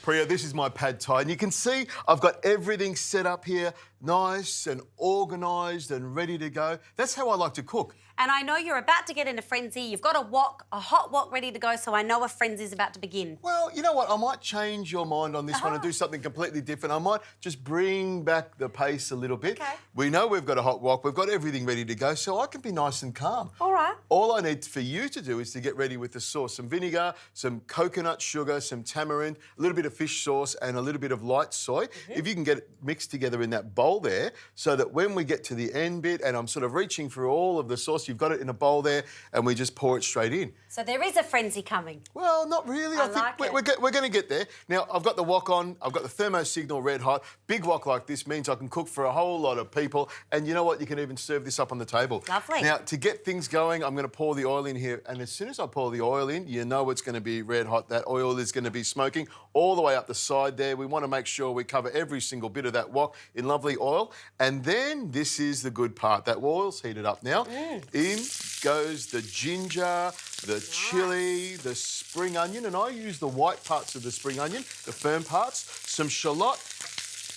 Priya, this is my pad thai, and you can see I've got everything set up here, nice and organised and ready to go. That's how I like to cook. And I know you're about to get in a frenzy. You've got a hot wok ready to go, so I know a frenzy's about to begin. Well, you know what? I might change your mind on this one and do something completely different. I might just bring back the pace a little bit. Okay. We know we've got a hot wok. We've got everything ready to go, so I can be nice and calm. All right. All I need for you to do is to get ready with the sauce. Some vinegar, some coconut sugar, some tamarind, a little bit of fish sauce and a little bit of light soy. If you can get it mixed together in that bowl there so that when we get to the end bit and I'm sort of reaching for all of the sauce, you've got it in a bowl there and we just pour it straight in. So there is a frenzy coming. Well, not really. I like think it. we're going to get there. Now, I've got the wok on. I've got the thermo signal red hot. Big wok like this means I can cook for a whole lot of people. And you know what? You can even serve this up on the table. Lovely. Now, to get things going, I'm going to pour the oil in here. And as soon as I pour the oil in, you know it's going to be red hot. That oil is going to be smoking all the way up the side there. We want to make sure we cover every single bit of that wok in lovely oil. And then this is the good part. That oil's heated up now. In goes the ginger, the chilli, the spring onion, and I use the white parts of the spring onion, the firm parts, some shallot,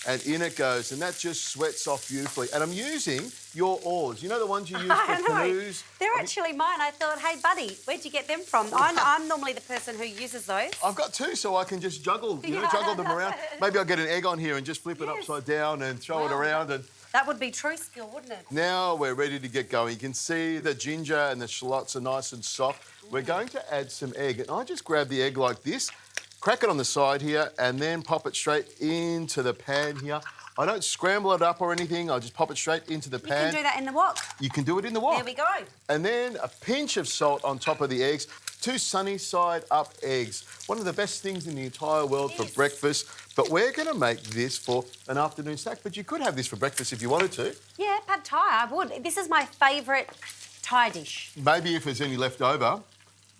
and in it goes, and that just sweats off beautifully. And I'm using your oars. You know the ones you use for canoes? They're actually mine. I thought, hey, buddy, where'd you get them from? I'm normally the person who uses those. I've got two, so I can just juggle, juggle them around. Maybe I'll get an egg on here and just flip it upside down and throw it around. And that would be true skill, wouldn't it? now we're ready to get going. You can see the ginger and the shallots are nice and soft. We're going to add some egg. And I just grab the egg like this, crack it on the side here, and then pop it straight into the pan here. I don't scramble it up or anything. I just pop it straight into the pan. You can do that in the wok. You can do it in the wok. There we go. And then a pinch of salt on top of the eggs. 2 sunny side up eggs. One of the best things in the entire world for breakfast. But we're going to make this for an afternoon snack. But you could have this for breakfast if you wanted to. Yeah, pad thai, I would. This is my favourite Thai dish. Maybe if there's any left over.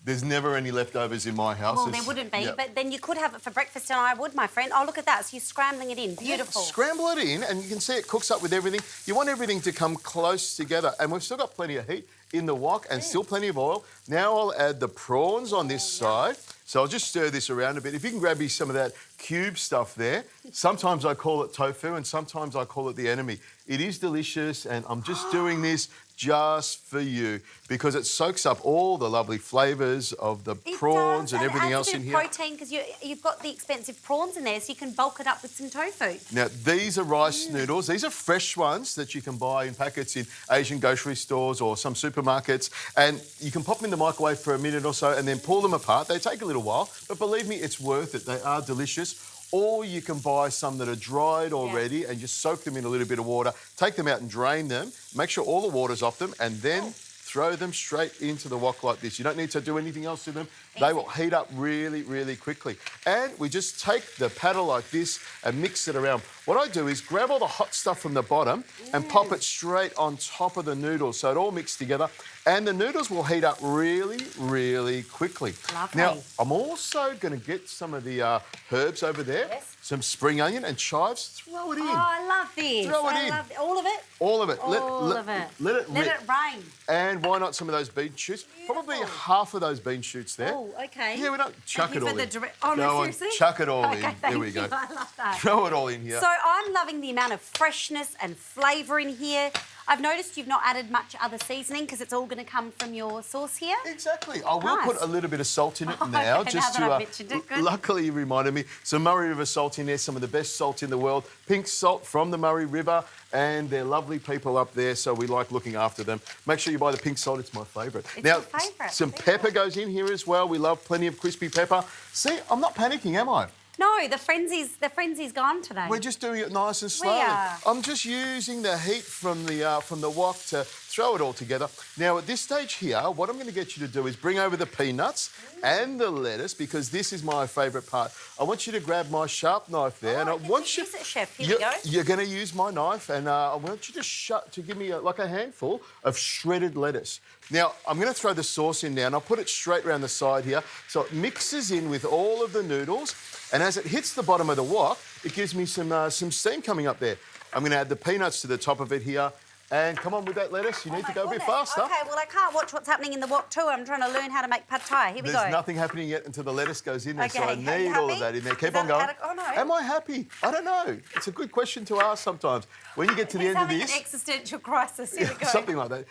There's never any leftovers in my house. Well, there wouldn't be, but then you could have it for breakfast and I would, my friend. Oh, look at that. So you're scrambling it in. Beautiful. Yeah, scramble it in and you can see it cooks up with everything. You want everything to come close together. And we've still got plenty of heat in the wok and still plenty of oil. Now I'll add the prawns on this side. So I'll just stir this around a bit. If you can grab me some of that cube stuff there. Sometimes I call it tofu and sometimes I call it the enemy. It is delicious and I'm just doing this just for you because it soaks up all the lovely flavours of the prawns and everything else in here. Protein because you've got the expensive prawns in there, so you can bulk it up with some tofu. Now these are rice noodles. These are fresh ones that you can buy in packets in Asian grocery stores or some supermarkets, and you can pop them in the microwave for a minute or so and then pull them apart. They take a little while, but believe me, it's worth it. They are delicious. Or you can buy some that are dried already and just soak them in a little bit of water, take them out and drain them, make sure all the water's off them, and then throw them straight into the wok like this. You don't need to do anything else to them. They will heat up really, really quickly. And we just take the paddle like this and mix it around. What I do is grab all the hot stuff from the bottom and pop it straight on top of the noodles so it all mixed together. And the noodles will heat up really, really quickly. Lovely. Now, I'm also going to get some of the herbs over there. Yes. Some spring onion and chives. Throw it in. Oh, I love this. Throw it in. All of it? All of it. All of it. Let it Let it rain. And why not some of those bean shoots? Probably half of those bean shoots there. Oh, OK. Yeah, we don't chuck it all in. Oh, no, Go on, seriously? chuck it all in. Okay, There we go. you. I love that. Throw it all in here. So I'm loving the amount of freshness and flavour in here. I've noticed you've not added much other seasoning because it's all going to come from your sauce here. Exactly. I will Nice. put a little bit of salt in it now, Okay, just now that I've to. mentioned it, good. Luckily, you reminded me. Some Murray River salt in there, some of the best salt in the world. Pink salt from the Murray River, and they're lovely people up there, so we like looking after them. Make sure you buy the pink salt; it's my favourite. It's now, your favourite. some pepper goes in here as well. We love plenty of crispy pepper. See, I'm not panicking, am I? No, the frenzy's gone today. We're just doing it nice and slowly. are. I'm just using the heat from the wok to throw it all together. Now, at this stage here, what I'm going to get you to do is bring over the peanuts and the lettuce because this is my favourite part. I want you to grab my sharp knife there, and I want you. Use it, chef. Here we go. You're going to use my knife, and I want you to give me like a handful of shredded lettuce. Now, I'm going to throw the sauce in now, and I'll put it straight around the side here, so it mixes in with all of the noodles. And as it hits the bottom of the wok, it gives me some steam coming up there. I'm going to add the peanuts to the top of it here, And come on with that lettuce. You need to go a bit faster. Okay, well, I can't watch what's happening in the wok too. I'm trying to learn how to make pad thai. Here we go. There's nothing happening yet until the lettuce goes in there, so I Okay, are you need all of happy? that in there. Is Keep that on going. oh, no. Am I happy? I don't know. It's a good question to ask sometimes. When you get to the He's end of having this, an existential crisis. Here we go. something like that.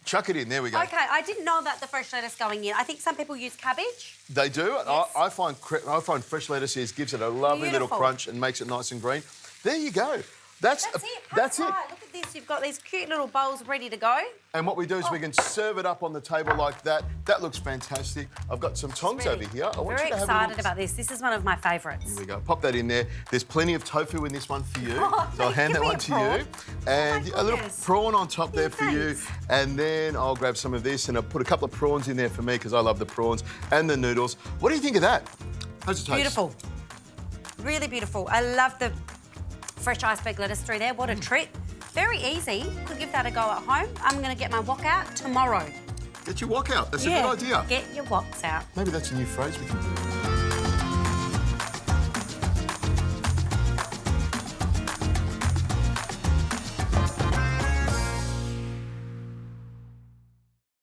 Chuck it in. There we go. Okay, I didn't know about the fresh lettuce going in. I think some people use cabbage. They do. Yes. I find fresh lettuce gives it a lovely little Beautiful. crunch and makes it nice and green. There you go. That's it. That's it. Look at this. You've got these cute little bowls ready to go. And what we do is we can serve it up on the table like that. That looks fantastic. I've got some tongs over here. I want Very you to have a excited look. about this. This is one of my favourites. Here we go. Pop that in there. There's plenty of tofu in this one for you. Oh, so I'll hand give that me one a to prawn. you. And a little goodness. prawn on top there for you. thanks. And then I'll grab some of this and I'll put a couple of prawns in there for me because I love the prawns and the noodles. What do you think of that? How's it taste? Beautiful. Really beautiful. I love the fresh iceberg lettuce through there. What a treat. Very easy. Could give that a go at home. I'm going to get my wok out tomorrow. Get your wok out. That's a good idea. Get your woks out. Maybe that's a new phrase we can do.